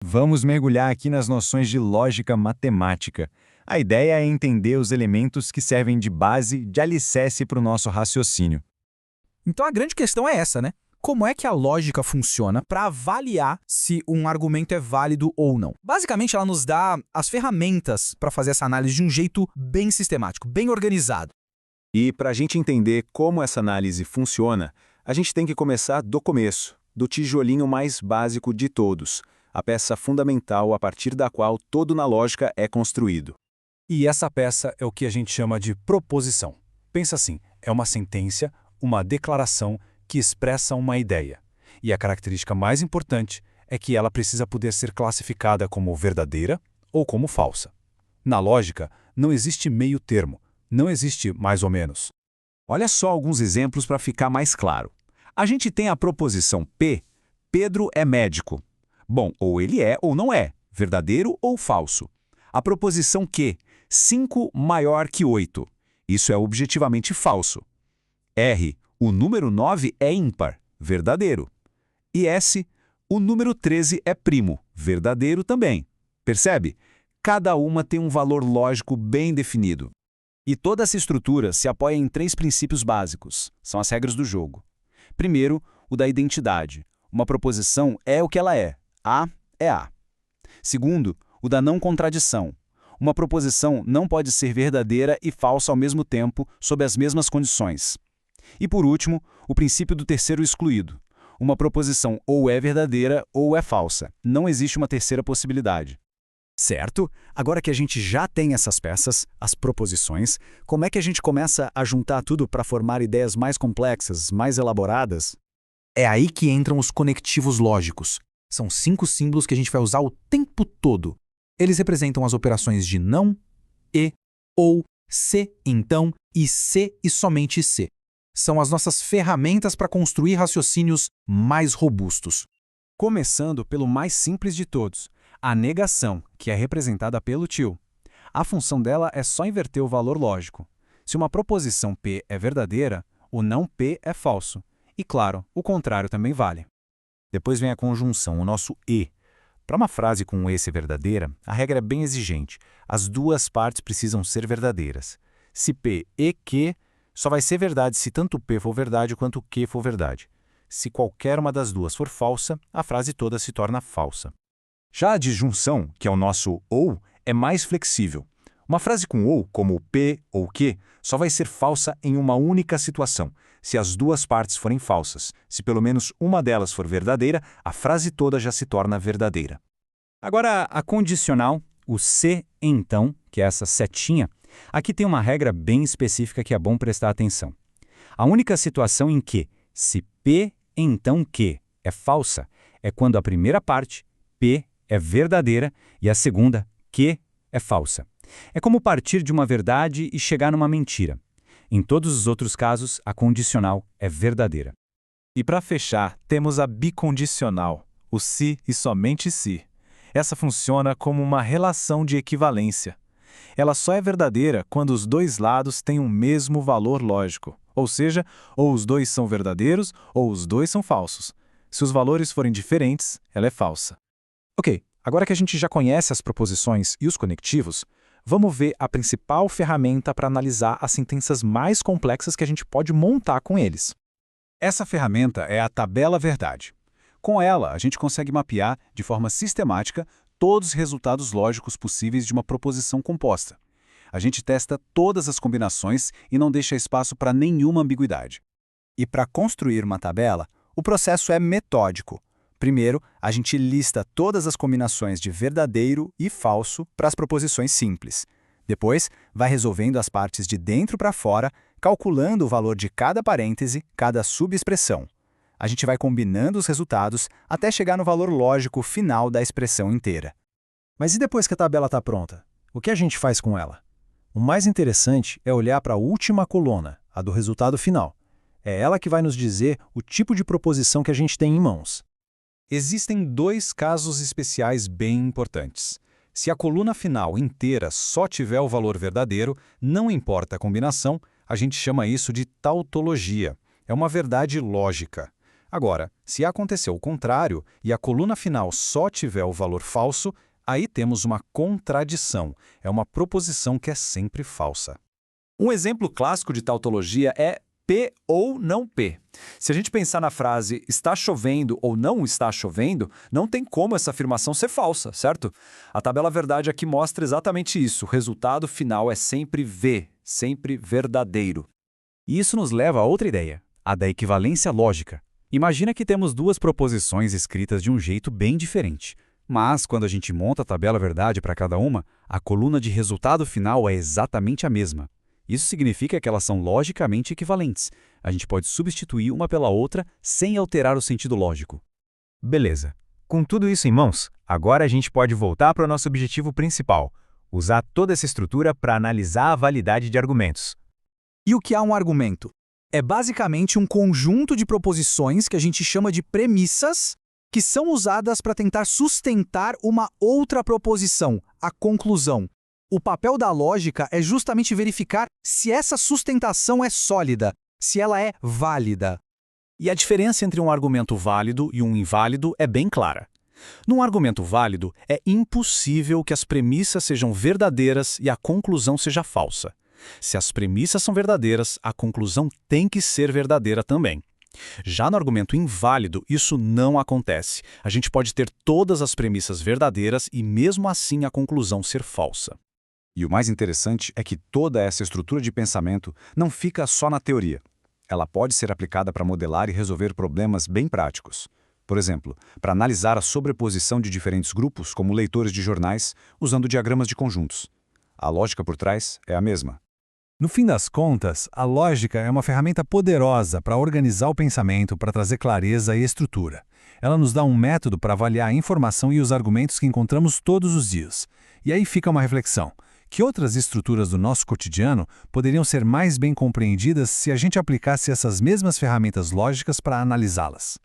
Vamos mergulhar aqui nas noções de lógica matemática. A ideia é entender os elementos que servem de base, de alicerce para o nosso raciocínio. Então a grande questão é essa, né? Como é que a lógica funciona para avaliar se um argumento é válido ou não? Basicamente, ela nos dá as ferramentas para fazer essa análise de um jeito bem sistemático, bem organizado. E para a gente entender como essa análise funciona, a gente tem que começar do começo, do tijolinho mais básico de todos, a peça fundamental a partir da qual todo na lógica é construído. E essa peça é o que a gente chama de proposição. Pensa assim, é uma sentença, uma declaração que expressa uma ideia. E a característica mais importante é que ela precisa poder ser classificada como verdadeira ou como falsa. Na lógica, não existe meio termo, não existe mais ou menos. Olha só alguns exemplos para ficar mais claro. A gente tem a proposição P, Pedro é médico. Bom, ou ele é ou não é, verdadeiro ou falso. A proposição Q, 5 maior que 8. Isso é objetivamente falso. R, o número 9 é ímpar, verdadeiro. E S, o número 13 é primo, verdadeiro também. Percebe? Cada uma tem um valor lógico bem definido. E toda essa estrutura se apoia em 3 princípios básicos, são as regras do jogo. Primeiro, o da identidade. Uma proposição é o que ela é. A é A. Segundo, o da não contradição. Uma proposição não pode ser verdadeira e falsa ao mesmo tempo, sob as mesmas condições. E por último, o princípio do terceiro excluído. Uma proposição ou é verdadeira ou é falsa. Não existe uma terceira possibilidade. Certo? Agora que a gente já tem essas peças, as proposições, como é que a gente começa a juntar tudo para formar ideias mais complexas, mais elaboradas? É aí que entram os conectivos lógicos. São 5 símbolos que a gente vai usar o tempo todo. Eles representam as operações de não, e, ou, se, então e se e somente se. São as nossas ferramentas para construir raciocínios mais robustos. Começando pelo mais simples de todos, a negação, que é representada pelo til. A função dela é só inverter o valor lógico. Se uma proposição P é verdadeira, o não P é falso. E claro, o contrário também vale. Depois vem a conjunção, o nosso E. Para uma frase com um E ser verdadeira, a regra é bem exigente. As duas partes precisam ser verdadeiras. Se P e Q, só vai ser verdade se tanto P for verdade quanto Q for verdade. Se qualquer uma das duas for falsa, a frase toda se torna falsa. Já a disjunção, que é o nosso ou, é mais flexível. Uma frase com ou, como P ou Q, só vai ser falsa em uma única situação, se as duas partes forem falsas. Se pelo menos uma delas for verdadeira, a frase toda já se torna verdadeira. Agora, a condicional, o se então, que é essa setinha, aqui tem uma regra bem específica que é bom prestar atenção. A única situação em que, se P então Q é falsa, é quando a primeira parte, P, é verdadeira e a segunda, Q, é falsa. É como partir de uma verdade e chegar numa mentira. Em todos os outros casos, a condicional é verdadeira. E para fechar, temos a bicondicional, o se e somente se. Essa funciona como uma relação de equivalência. Ela só é verdadeira quando os dois lados têm o mesmo valor lógico, ou seja, ou os dois são verdadeiros ou os dois são falsos. Se os valores forem diferentes, ela é falsa. Ok, agora que a gente já conhece as proposições e os conectivos, vamos ver a principal ferramenta para analisar as sentenças mais complexas que a gente pode montar com eles. Essa ferramenta é a tabela verdade. Com ela, a gente consegue mapear, de forma sistemática, todos os resultados lógicos possíveis de uma proposição composta. A gente testa todas as combinações e não deixa espaço para nenhuma ambiguidade. E para construir uma tabela, o processo é metódico. Primeiro, a gente lista todas as combinações de verdadeiro e falso para as proposições simples. Depois, vai resolvendo as partes de dentro para fora, calculando o valor de cada parêntese, cada subexpressão. A gente vai combinando os resultados até chegar no valor lógico final da expressão inteira. Mas e depois que a tabela está pronta? O que a gente faz com ela? O mais interessante é olhar para a última coluna, a do resultado final. É ela que vai nos dizer o tipo de proposição que a gente tem em mãos. Existem 2 casos especiais bem importantes. Se a coluna final inteira só tiver o valor verdadeiro, não importa a combinação, a gente chama isso de tautologia. É uma verdade lógica. Agora, se acontecer o contrário e a coluna final só tiver o valor falso, aí temos uma contradição. É uma proposição que é sempre falsa. Um exemplo clássico de tautologia é P ou não P. Se a gente pensar na frase está chovendo ou não está chovendo, não tem como essa afirmação ser falsa, certo? A tabela verdade aqui mostra exatamente isso. O resultado final é sempre V, sempre verdadeiro. E isso nos leva a outra ideia, a da equivalência lógica. Imagina que temos duas proposições escritas de um jeito bem diferente. Mas, quando a gente monta a tabela verdade para cada uma, a coluna de resultado final é exatamente a mesma. Isso significa que elas são logicamente equivalentes. A gente pode substituir uma pela outra sem alterar o sentido lógico. Beleza. Com tudo isso em mãos, agora a gente pode voltar para o nosso objetivo principal, usar toda essa estrutura para analisar a validade de argumentos. E o que é um argumento? É basicamente um conjunto de proposições que a gente chama de premissas, que são usadas para tentar sustentar uma outra proposição, a conclusão. O papel da lógica é justamente verificar se essa sustentação é sólida, se ela é válida. E a diferença entre um argumento válido e um inválido é bem clara. Num argumento válido, é impossível que as premissas sejam verdadeiras e a conclusão seja falsa. Se as premissas são verdadeiras, a conclusão tem que ser verdadeira também. Já no argumento inválido, isso não acontece. A gente pode ter todas as premissas verdadeiras e mesmo assim a conclusão ser falsa. E o mais interessante é que toda essa estrutura de pensamento não fica só na teoria. Ela pode ser aplicada para modelar e resolver problemas bem práticos. Por exemplo, para analisar a sobreposição de diferentes grupos, como leitores de jornais, usando diagramas de conjuntos. A lógica por trás é a mesma. No fim das contas, a lógica é uma ferramenta poderosa para organizar o pensamento, para trazer clareza e estrutura. Ela nos dá um método para avaliar a informação e os argumentos que encontramos todos os dias. E aí fica uma reflexão. Que outras estruturas do nosso cotidiano poderiam ser mais bem compreendidas se a gente aplicasse essas mesmas ferramentas lógicas para analisá-las?